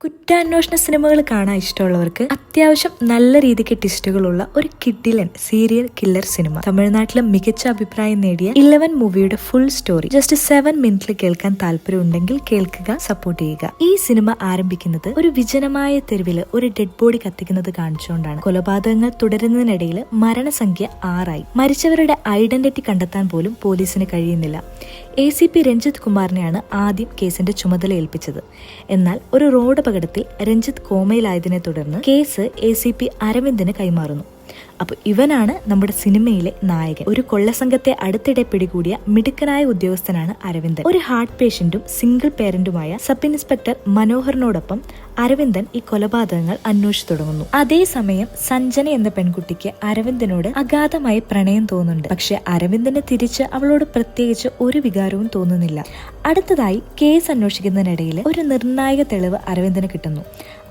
കുറ്റാന്വേഷണ സിനിമകൾ കാണാൻ ഇഷ്ടമുള്ളവർക്ക് അത്യാവശ്യം നല്ല രീതിക്ക് ട്വിസ്റ്റുകളുള്ള ഒരു കിഡിലൻ സീരിയൽ കില്ലർ സിനിമ തമിഴ്നാട്ടിലെ മികച്ച അഭിപ്രായം നേടിയ 11 മൂവിയുടെ ഫുൾ സ്റ്റോറി ജസ്റ്റ് 7 മിനിറ്റിൽ കേൾക്കാൻ താല്പര്യം ഉണ്ടെങ്കിൽ കേൾക്കുക, സപ്പോർട്ട് ചെയ്യുക. ഈ സിനിമ ആരംഭിക്കുന്നത് ഒരു വിജനമായ തെരുവില് ഒരു ഡെഡ് ബോഡി കത്തിക്കുന്നത് കാണിച്ചുകൊണ്ടാണ്. കൊലപാതകങ്ങൾ തുടരുന്നതിനിടയിൽ മരണസംഖ്യ 6 ആയി. മരിച്ചവരുടെ ഐഡന്റിറ്റി കണ്ടെത്താൻ പോലും പോലീസിന് കഴിയുന്നില്ല. ACP രഞ്ജിത്ത് കുമാറിനെയാണ് ആദ്യം കേസിന്റെ ചുമതല ഏൽപ്പിച്ചത്. എന്നാൽ ഒരു റോഡ് അപകടത്തിൽ രഞ്ജിത്ത് കോമയിലായതിനെ തുടർന്ന് കേസ് ACP അരവിന്ദിന് കൈമാറുന്നു. അപ്പൊ ഇവനാണ് നമ്മുടെ സിനിമയിലെ നായകൻ. ഒരു കൊള്ളസംഘത്തെ അടുത്തിടെ പിടികൂടിയ മിടുക്കനായ ഉദ്യോഗസ്ഥനാണ് അരവിന്ദൻ. ഒരു ഹാർട്ട് പേഷ്യന്റും സിംഗിൾ പേരന്റുമായ സബ് ഇൻസ്പെക്ടർ മനോഹറിനോടൊപ്പം അരവിന്ദൻ ഈ കൊലപാതകങ്ങൾ അന്വേഷിച്ചു തുടങ്ങുന്നു. അതേസമയം സഞ്ജന എന്ന പെൺകുട്ടിക്ക് അരവിന്ദനോട് അഗാധമായി പ്രണയം തോന്നുന്നുണ്ട്. പക്ഷെ അരവിന്ദന് തിരിച്ച് അവളോട് പ്രത്യേകിച്ച് ഒരു വികാരവും തോന്നുന്നില്ല. അടുത്തതായി കേസ് അന്വേഷിക്കുന്നതിനിടയിൽ ഒരു നിർണായക തെളിവ് അരവിന്ദന് കിട്ടുന്നു.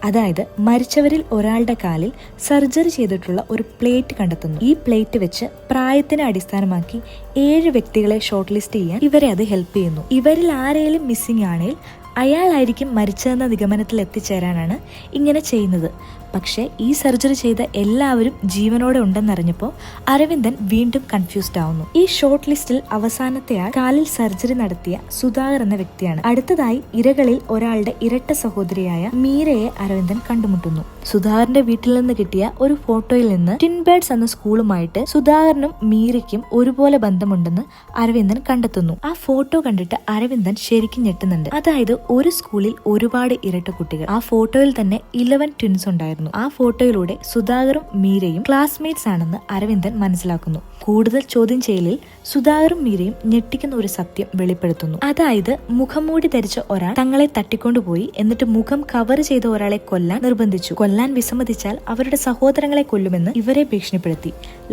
അതായത് മരിച്ചവരിൽ ഒരാളുടെ കാലിൽ സർജറി ചെയ്തിട്ടുള്ള ഒരു പ്ലേറ്റ് കണ്ടെത്തുന്നു. ഈ പ്ലേറ്റ് വെച്ച് പ്രായത്തിനെ അടിസ്ഥാനമാക്കി 7 വ്യക്തികളെ ഷോർട്ട് ലിസ്റ്റ് ചെയ്യാൻ ഇവരെ അത് ഹെൽപ്പ് ചെയ്യുന്നു. ഇവരിൽ ആരെങ്കിലും മിസ്സിംഗ് ആണെങ്കിൽ അയാളായിരിക്കും മരിച്ചതെന്ന നിഗമനത്തിൽ എത്തിച്ചേരാനാണ് ഇങ്ങനെ ചെയ്യുന്നത്. പക്ഷെ ഈ സർജറി ചെയ്ത എല്ലാവരും ജീവനോടെ ഉണ്ടെന്നറിഞ്ഞപ്പോൾ അരവിന്ദൻ വീണ്ടും കൺഫ്യൂസ്ഡ് ആവുന്നു. ഈ ഷോർട്ട് ലിസ്റ്റിൽ അവസാനത്തെയാൾ കാലിൽ സർജറി നടത്തിയ സുധാകർ എന്ന വ്യക്തിയാണ്. അടുത്തതായി ഇരകളിൽ ഒരാളുടെ ഇരട്ട സഹോദരിയായ മീരയെ അരവിന്ദൻ കണ്ടുമുട്ടുന്നു. സുധാകറിന്റെ വീട്ടിൽ നിന്ന് കിട്ടിയ ഒരു ഫോട്ടോയിൽ നിന്ന് ട്വിൻ ബേർഡ്സ് എന്ന സ്കൂളുമായിട്ട് സുധാകരനും മീരയ്ക്കും ഒരുപോലെ ബന്ധമുണ്ടെന്ന് അരവിന്ദൻ കണ്ടെത്തുന്നു. ആ ഫോട്ടോ കണ്ടിട്ട് അരവിന്ദൻ ശരിക്കും ഞെട്ടുന്നുണ്ട്. അതായത് ഒരു സ്കൂളിൽ ഒരുപാട് ഇരട്ട കുട്ടികൾ. ആ ഫോട്ടോയിൽ തന്നെ 11 ട്വിൻസ് ഉണ്ടായിരുന്നു. ആ ഫോട്ടോയിലൂടെ സുധാകറും മീരയും ക്ലാസ്മേറ്റ്സ് ആണെന്ന് അരവിന്ദൻ മനസ്സിലാക്കുന്നു. കൂടുതൽ ചോദ്യം ചെയ്യലിൽ സുധാകറും മീരയും ഞെട്ടിക്കുന്ന ഒരു സത്യം വെളിപ്പെടുത്തുന്നു. അതായത് മുഖംമൂടി ധരിച്ച ഒരാൾ തങ്ങളെ തട്ടിക്കൊണ്ടുപോയി എന്നിട്ട് മുഖം കവർ ചെയ്ത ഒരാളെ കൊല്ലാൻ നിർബന്ധിച്ചു. കൊല്ലാൻ വിസമ്മതിച്ചാൽ അവരുടെ സഹോദരങ്ങളെ കൊല്ലുമെന്ന് ഇവരെ ഭീഷണിപ്പെടുത്തി.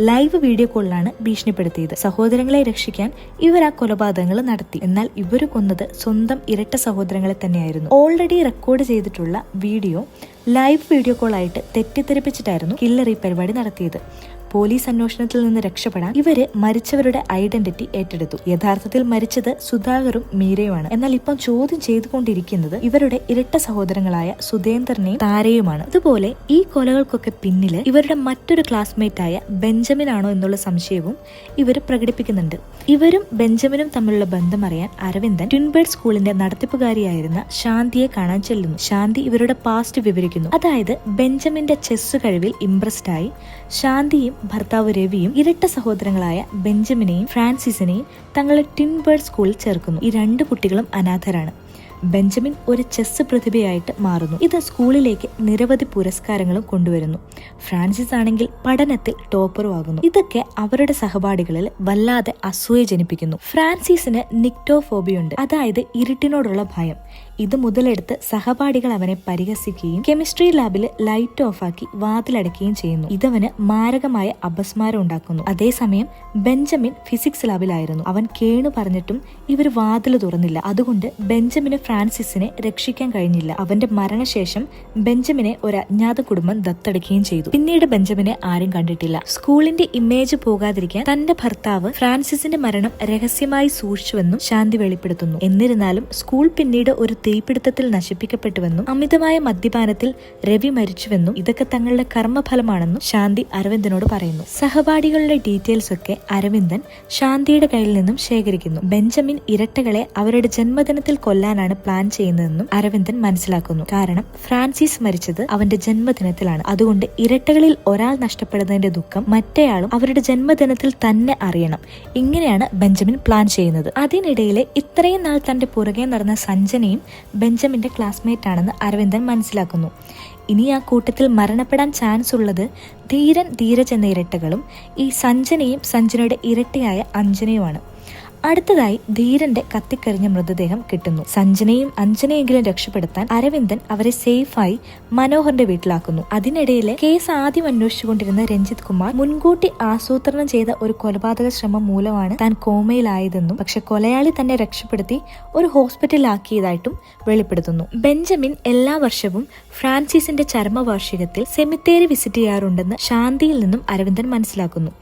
ലൈവ് വീഡിയോ കോളിലാണ് ഭീഷണിപ്പെടുത്തിയത്. സഹോദരങ്ങളെ രക്ഷിക്കാൻ ഇവർ ആ കൊലപാതകങ്ങൾ നടത്തി. എന്നാൽ ഇവർ കൊന്നത് സ്വന്തം ഇരട്ട സഹോദരങ്ങളെ തന്നെയായിരുന്നു. ഓൾറെഡി റെക്കോർഡ് ചെയ്തിട്ടുള്ള വീഡിയോ ലൈവ് വീഡിയോ കോൾ ആയിട്ട് തെറ്റിദ്ധരിപ്പിച്ചിട്ടായിരുന്നു കില്ലർ ഈ പരിപാടി നടത്തിയത്. പോലീസ് അന്വേഷണത്തിൽ നിന്ന് രക്ഷപ്പെടാൻ ഇവര് മരിച്ചവരുടെ ഐഡന്റിറ്റി ഏറ്റെടുത്തു. യഥാർത്ഥത്തിൽ മരിച്ചത് സുധാകറും മീരയുമാണ്. എന്നാൽ ഇപ്പം ചോദ്യം ചെയ്തുകൊണ്ടിരിക്കുന്നത് ഇവരുടെ ഇരട്ട സഹോദരങ്ങളായ സുധേന്ദ്രനെയും താരയുമാണ്. അതുപോലെ ഈ കൊലകൾക്കൊക്കെ പിന്നില് ഇവരുടെ മറ്റൊരു ക്ലാസ്മേറ്റ് ആയ ബെഞ്ചമിൻ ആണോ എന്നുള്ള സംശയവും ഇവർ പ്രകടിപ്പിക്കുന്നുണ്ട്. ഇവരും ബെഞ്ചമിനും തമ്മിലുള്ള ബന്ധം അറിയാൻ അരവിന്ദൻ ട്വിൻ ബേർഡ് സ്കൂളിന്റെ നടത്തിപ്പുകാരിയായിരുന്ന ശാന്തിയെ കാണാൻ ചെല്ലുന്നു. ശാന്തി ഇവരുടെ പാസ്റ്റ് വിവരിക്കുന്നു. അതായത് ബെഞ്ചമിന്റെ ചെസ് കഴിവിൽ ഇംപ്രസ്ഡ് ആയി ശാന്തിയും ഭർത്താവ് രവിയും ഇരട്ട സഹോദരങ്ങളായ ബെഞ്ചമിനെയും ഫ്രാൻസിസിനെയും തങ്ങളുടെ ട്വിൻ ബേർഡ് സ്കൂളിൽ ചേർക്കുന്നു. ഈ 2 കുട്ടികളും അനാഥരാണ്. ബെഞ്ചമിൻ ഒരു ചെസ് പ്രതിഭയായിട്ട് മാറുന്നു. ഇത് സ്കൂളിലേക്ക് നിരവധി പുരസ്കാരങ്ങളും കൊണ്ടുവരുന്നു. ഫ്രാൻസിസ് ആണെങ്കിൽ പഠനത്തിൽ ടോപ്പറും ആകുന്നു. ഇതൊക്കെ അവരുടെ സഹപാഠികളിൽ വല്ലാതെ അസൂയ ജനിപ്പിക്കുന്നു. ഫ്രാൻസിസിന് നിക്ടോഫോബിയുണ്ട്, അതായത് ഇരുട്ടിനോടുള്ള ഭയം. ഇത് മുതലെടുത്ത് സഹപാഠികൾ അവനെ പരിഹസിക്കുകയും കെമിസ്ട്രി ലാബിൽ ലൈറ്റ് ഓഫാക്കി വാതിലടയ്ക്കുകയും ചെയ്യുന്നു. ഇതവന് മാരകമായ അപസ്മാരം ഉണ്ടാക്കുന്നു. അതേസമയം ബെഞ്ചമിൻ ഫിസിക്സ് ലാബിലായിരുന്നു. അവൻ കേണു പറഞ്ഞിട്ടും ഇവർ വാതിൽ തുറന്നില്ല. അതുകൊണ്ട് ബെഞ്ചമിന് ഫ്രാൻസിസിനെ രക്ഷിക്കാൻ കഴിഞ്ഞില്ല. അവന്റെ മരണശേഷം ബെഞ്ചമിനെ ഒരു അജ്ഞാത കുടുംബം ദത്തെടുക്കുകയും ചെയ്തു. പിന്നീട് ബെഞ്ചമിനെ ആരും കണ്ടിട്ടില്ല. സ്കൂളിന്റെ ഇമേജ് പോകാതിരിക്കാൻ തന്റെ ഭർത്താവ് ഫ്രാൻസിസിന്റെ മരണം രഹസ്യമായി സൂക്ഷിച്ചുവെന്നും ശാന്തി വെളിപ്പെടുത്തുന്നു. എന്നിരുന്നാലും സ്കൂൾ പിന്നീട് ഒരു തീപിടുത്തത്തിൽ നശിപ്പിക്കപ്പെട്ടുവെന്നും അമിതമായ മദ്യപാനത്തിൽ രവി മരിച്ചുവെന്നും ഇതൊക്കെ തങ്ങളുടെ കർമ്മഫലമാണെന്നും ശാന്തി അരവിന്ദനോട് പറയുന്നു. സഹപാഠികളുടെ ഡീറ്റെയിൽസ് ഒക്കെ അരവിന്ദൻ ശാന്തിയുടെ കയ്യിൽ നിന്നും ശേഖരിക്കുന്നു. ബെഞ്ചമിൻ ഇരട്ടകളെ അവരുടെ ജന്മദിനത്തിൽ കൊല്ലാനാണ് പ്ലാൻ ചെയ്യുന്നതെന്നും അരവിന്ദൻ മനസ്സിലാക്കുന്നു. കാരണം ഫ്രാൻസിസ് മരിച്ചത് അവന്റെ ജന്മദിനത്തിലാണ്. അതുകൊണ്ട് ഇരട്ടകളിൽ ഒരാൾ നഷ്ടപ്പെടുന്നതിന്റെ ദുഃഖം മറ്റേയാളും അവരുടെ ജന്മദിനത്തിൽ തന്നെ അറിയണം. ഇങ്ങനെയാണ് ബെഞ്ചമിൻ പ്ലാൻ ചെയ്യുന്നത്. അതിനിടയിലെ ഇത്രയും നാൾ തന്റെ പുറകെ നടന്ന സഞ്ജനയും ബെഞ്ചമിന്റെ ക്ലാസ്മേറ്റ് ആണെന്ന് അരവിന്ദൻ മനസ്സിലാക്കുന്നു. ഇനി ആ കൂട്ടത്തിൽ മരണപ്പെടാൻ ചാൻസ് ഉള്ളത് ധീരൻ, ധീരജ് എന്ന ഇരട്ടകളും ഈ സഞ്ജനയും സഞ്ജനയുടെ ഇരട്ടയായ അഞ്ജനയുമാണ്. അടുത്തതായി ധീരന്റെ കത്തിക്കരിഞ്ഞ മൃതദേഹം കിട്ടുന്നു. സഞ്ജനയും അഞ്ജനയെങ്കിലും രക്ഷപ്പെടുത്താൻ അരവിന്ദൻ അവരെ സേഫായി മനോഹറിന്റെ വീട്ടിലാക്കുന്നു. അതിനിടയിലെ കേസ് ആദ്യം അന്വേഷിച്ചുകൊണ്ടിരുന്ന രഞ്ജിത്ത് കുമാർ മുൻകൂട്ടി ആസൂത്രണം ചെയ്ത ഒരു കൊലപാതക ശ്രമം മൂലമാണ് താൻ കോമയിലായതെന്നും പക്ഷെ കൊലയാളി തന്നെ രക്ഷപ്പെടുത്തി ഒരു ഹോസ്പിറ്റലിലാക്കിയതായിട്ടും വെളിപ്പെടുത്തുന്നു. ബെഞ്ചമിൻ എല്ലാ വർഷവും ഫ്രാൻസിസിന്റെ ചരമവാർഷികത്തിൽ സെമിത്തേരി വിസിറ്റ് ചെയ്യാറുണ്ടെന്ന് ശാന്തിയിൽ നിന്നും അരവിന്ദൻ മനസ്സിലാക്കുന്നു.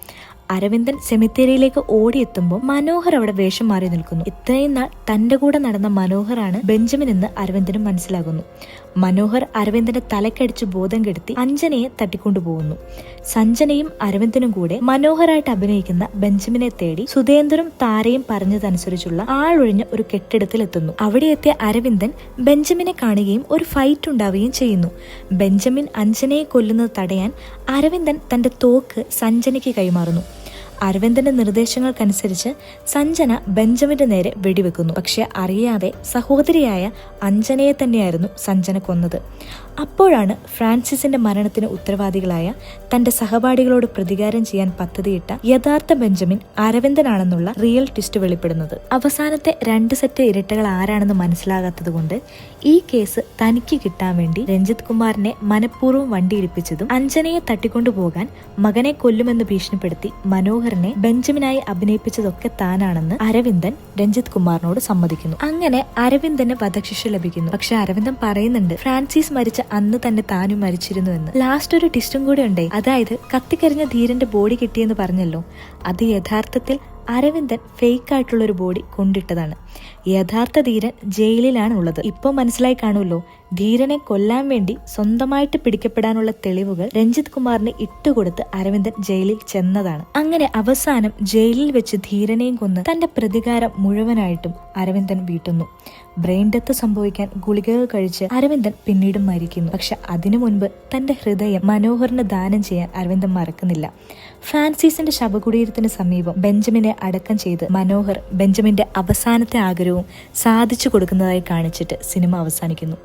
അരവിന്ദൻ സെമിത്തേരിയിലേക്ക് ഓടിയെത്തുമ്പോൾ മനോഹർ അവിടെ വേഷം മാറി നിൽക്കുന്നു. ഇത്രയും നാൾ തന്റെ കൂടെ നടന്ന മനോഹറാണ് ബെഞ്ചമിൻ എന്ന് അരവിന്ദനും മനസ്സിലാകുന്നു. മനോഹർ അരവിന്ദന്റെ തലക്കടിച്ച് ബോധം കെടുത്തി അഞ്ജനയെ തട്ടിക്കൊണ്ടുപോകുന്നു. സഞ്ജനയും അരവിന്ദനും കൂടെ മനോഹരായിട്ട് അഭിനയിക്കുന്ന ബെഞ്ചമിനെ തേടി സുധേന്ദ്രനും താരയും പറഞ്ഞതനുസരിച്ചുള്ള ആളൊഴിഞ്ഞ ഒരു കെട്ടിടത്തിൽ എത്തുന്നു. അവിടെ എത്തിയ അരവിന്ദൻ ബെഞ്ചമിനെ കാണുകയും ഒരു ഫൈറ്റ് ഉണ്ടാവുകയും ചെയ്യുന്നു. ബെഞ്ചമിൻ അഞ്ജനയെ കൊല്ലുന്നത് തടയാൻ അരവിന്ദൻ തന്റെ തോക്ക് സഞ്ജനയ്ക്ക് കൈമാറുന്നു. അരവിന്ദന്റെ നിർദ്ദേശങ്ങൾക്കനുസരിച്ച് സഞ്ജന ബെഞ്ചമിന്റെ നേരെ വെടിവെക്കുന്നു. പക്ഷെ അറിയാതെ സഹോദരിയായ അഞ്ജനയെ തന്നെയായിരുന്നു സഞ്ജന കൊന്നത്. അപ്പോഴാണ് ഫ്രാൻസിസിന്റെ മരണത്തിന് ഉത്തരവാദികളായ തന്റെ സഹപാഠികളോട് പ്രതികാരം ചെയ്യാൻ പദ്ധതിയിട്ട യഥാർത്ഥ ബെഞ്ചമിൻ അരവിന്ദനാണെന്നുള്ള റിയൽ ട്വിസ്റ്റ് വെളിപ്പെടുന്നത്. അവസാനത്തെ 2 സെറ്റ് ഇരട്ടകൾ ആരാണെന്ന് മനസ്സിലാകാത്തത് കൊണ്ട് ഈ കേസ് തനിക്ക് കിട്ടാൻ വേണ്ടി രഞ്ജിത്ത് കുമാറിനെ മനഃപൂർവ്വം വണ്ടി ഇടിപ്പിച്ചതും അഞ്ജനയെ തട്ടിക്കൊണ്ടുപോകാൻ മകനെ കൊല്ലുമെന്ന് ഭീഷണിപ്പെടുത്തി മനോഹറിനെ ബെഞ്ചമിനായി അഭിനയിപ്പിച്ചതൊക്കെ താനാണെന്ന് അരവിന്ദൻ രഞ്ജിത്ത് കുമാറിനോട് സമ്മതിക്കുന്നു. അങ്ങനെ അരവിന്ദന് വധശിക്ഷ ലഭിക്കുന്നു. പക്ഷെ അരവിന്ദൻ പറയുന്നുണ്ട് ഫ്രാൻസിസ് മരിച്ച അന്ന് തന്നെ താനും മരിച്ചിരുന്നു എന്ന്. ലാസ്റ്റ് ഒരു ട്വിസ്റ്റും കൂടെ ഉണ്ട്. അതായത് കത്തിക്കരിഞ്ഞ ധീരന്റെ ബോഡി കിട്ടിയെന്ന് പറഞ്ഞല്ലോ, അത് യഥാർത്ഥത്തിൽ അരവിന്ദൻ ഫേക്ക് ആയിട്ടുള്ള ഒരു ബോഡി കൊണ്ടിട്ടതാണ്. യഥാർത്ഥ ധീരൻ ജയിലിലാണ് ഉള്ളത്. ഇപ്പൊ മനസ്സിലായി കാണുമല്ലോ, ധീരനെ കൊല്ലാൻ വേണ്ടി സ്വന്തമായിട്ട് പിടിക്കപ്പെടാനുള്ള തെളിവുകൾ രഞ്ജിത്ത് കുമാറിന് ഇട്ടുകൊടുത്ത് അരവിന്ദൻ ജയിലിൽ ചെന്നതാണ്. അങ്ങനെ അവസാനം ജയിലിൽ വെച്ച് ധീരനെയും കൊന്ന് തന്റെ പ്രതികാരം മുഴുവനായിട്ടും അരവിന്ദൻ വീട്ടുന്നു. ബ്രെയിൻ ഡെത്ത് സംഭവിക്കാൻ ഗുളികകൾ കഴിച്ച് അരവിന്ദൻ പിന്നീട് മരിക്കുന്നു. പക്ഷെ അതിനു മുൻപ് തന്റെ ഹൃദയം മനോഹറിന് ദാനം ചെയ്യാൻ അരവിന്ദൻ മറക്കുന്നില്ല. ഫ്രാൻസിസിന്റെ ശവകുടീരത്തിന് സമീപം ബെഞ്ചമിനെ അടക്കം ചെയ്ത് മനോഹർ ബെഞ്ചമിന്റെ അവസാനത്തെ ആഗ്രഹവും സാധിച്ചു കൊടുക്കുന്നതായി കാണിച്ചിട്ട് സിനിമ അവസാനിക്കുന്നു.